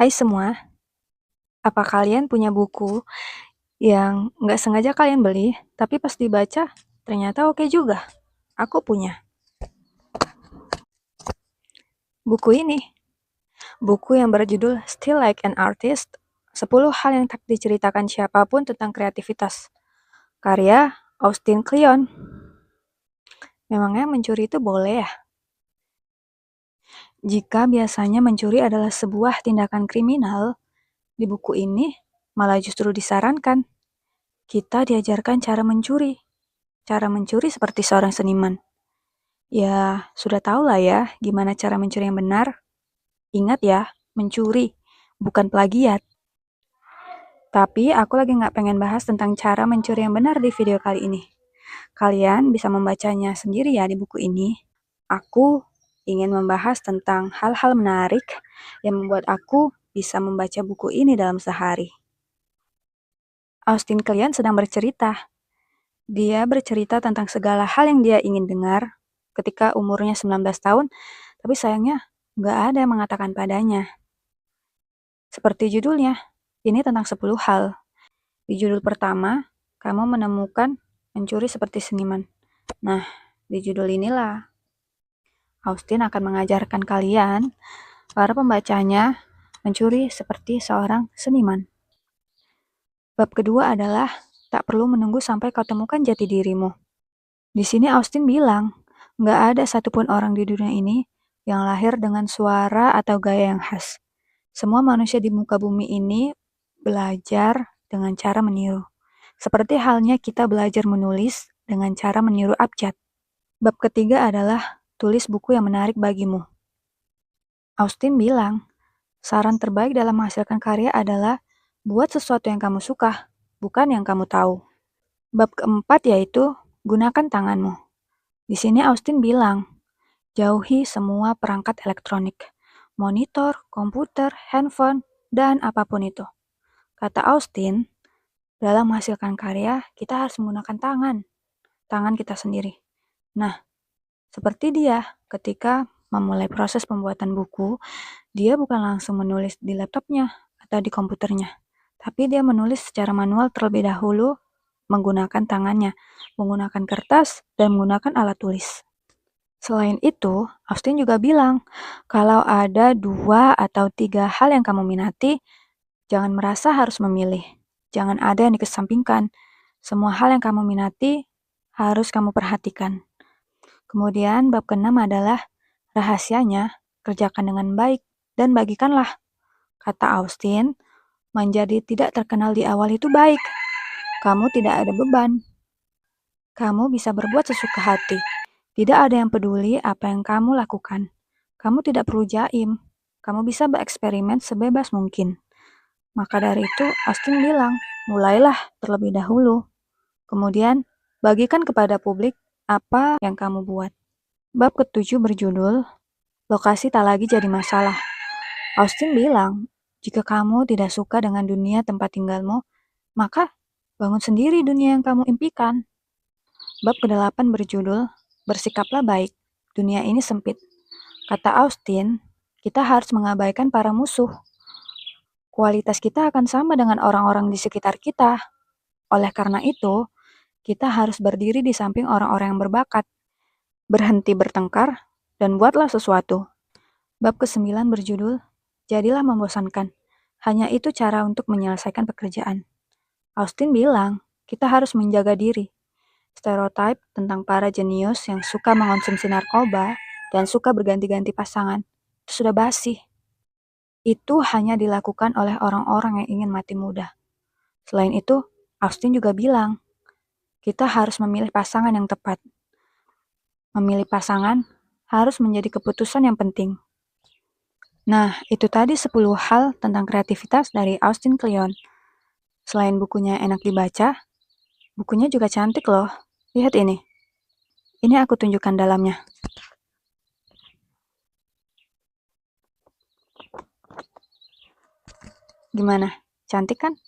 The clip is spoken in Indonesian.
Hai semua, apa kalian punya buku yang nggak sengaja kalian beli, tapi pas dibaca ternyata oke juga? Aku punya. Buku ini, buku yang berjudul Still Like an Artist, 10 hal yang tak diceritakan siapapun tentang kreativitas. Karya Austin Kleon. Memangnya mencuri itu boleh ya? Jika biasanya mencuri adalah sebuah tindakan kriminal, di buku ini malah justru disarankan. Kita diajarkan cara mencuri. Cara mencuri seperti seorang seniman. Ya, sudah tahu lah ya gimana cara mencuri yang benar. Ingat ya, mencuri, bukan plagiat. Tapi aku lagi nggak pengen bahas tentang cara mencuri yang benar di video kali ini. Kalian bisa membacanya sendiri ya di buku ini. Aku ingin membahas tentang hal-hal menarik yang membuat aku bisa membaca buku ini dalam sehari. Austin Kleon sedang bercerita. Dia bercerita tentang segala hal yang dia ingin dengar ketika umurnya 19 tahun, tapi sayangnya nggak ada yang mengatakan padanya. Seperti judulnya, ini tentang 10 hal. Di judul pertama, kamu menemukan mencuri seperti seniman. Nah, di judul inilah Austin akan mengajarkan kalian, para pembacanya, mencuri seperti seorang seniman. Bab kedua adalah tak perlu menunggu sampai kau temukan jati dirimu. Di sini Austin bilang, nggak ada satupun orang di dunia ini yang lahir dengan suara atau gaya yang khas. Semua manusia di muka bumi ini belajar dengan cara meniru. Seperti halnya kita belajar menulis dengan cara meniru abjad. Bab ketiga adalah tulis buku yang menarik bagimu. Austin bilang, saran terbaik dalam menghasilkan karya adalah buat sesuatu yang kamu suka, bukan yang kamu tahu. Bab keempat yaitu gunakan tanganmu. Di sini Austin bilang, jauhi semua perangkat elektronik, monitor, komputer, handphone, dan apapun itu. Kata Austin, dalam menghasilkan karya, kita harus menggunakan tangan kita sendiri. Nah, seperti dia, ketika memulai proses pembuatan buku, dia bukan langsung menulis di laptopnya atau di komputernya, tapi dia menulis secara manual terlebih dahulu menggunakan tangannya, menggunakan kertas, dan menggunakan alat tulis. Selain itu, Austin juga bilang, kalau ada 2 atau 3 hal yang kamu minati, jangan merasa harus memilih. Jangan ada yang dikesampingkan. Semua hal yang kamu minati harus kamu perhatikan. Kemudian bab ke-6 adalah rahasianya, kerjakan dengan baik dan bagikanlah. Kata Austin, menjadi tidak terkenal di awal itu baik. Kamu tidak ada beban. Kamu bisa berbuat sesuka hati. Tidak ada yang peduli apa yang kamu lakukan. Kamu tidak perlu jaim. Kamu bisa bereksperimen sebebas mungkin. Maka dari itu, Austin bilang, mulailah terlebih dahulu. Kemudian, bagikan kepada publik apa yang kamu buat. Bab ke-7 berjudul, lokasi tak lagi jadi masalah. Austin bilang, jika kamu tidak suka dengan dunia tempat tinggalmu, maka bangun sendiri dunia yang kamu impikan. Bab ke-8 berjudul, bersikaplah baik, dunia ini sempit. Kata Austin, kita harus mengabaikan para musuh. Kualitas kita akan sama dengan orang-orang di sekitar kita. Oleh karena itu, kita harus berdiri di samping orang-orang yang berbakat. Berhenti bertengkar, dan buatlah sesuatu. Bab ke-9 berjudul, jadilah membosankan. Hanya itu cara untuk menyelesaikan pekerjaan. Austin bilang, kita harus menjaga diri. Stereotip tentang para jenius yang suka mengonsumsi narkoba dan suka berganti-ganti pasangan itu sudah basi. Itu hanya dilakukan oleh orang-orang yang ingin mati muda. Selain itu, Austin juga bilang, kita harus memilih pasangan yang tepat. Memilih pasangan harus menjadi keputusan yang penting. Nah, itu tadi 10 hal tentang kreativitas dari Austin Kleon. Selain bukunya enak dibaca, bukunya juga cantik loh. Lihat ini. Ini aku tunjukkan dalamnya. Gimana? Cantik kan?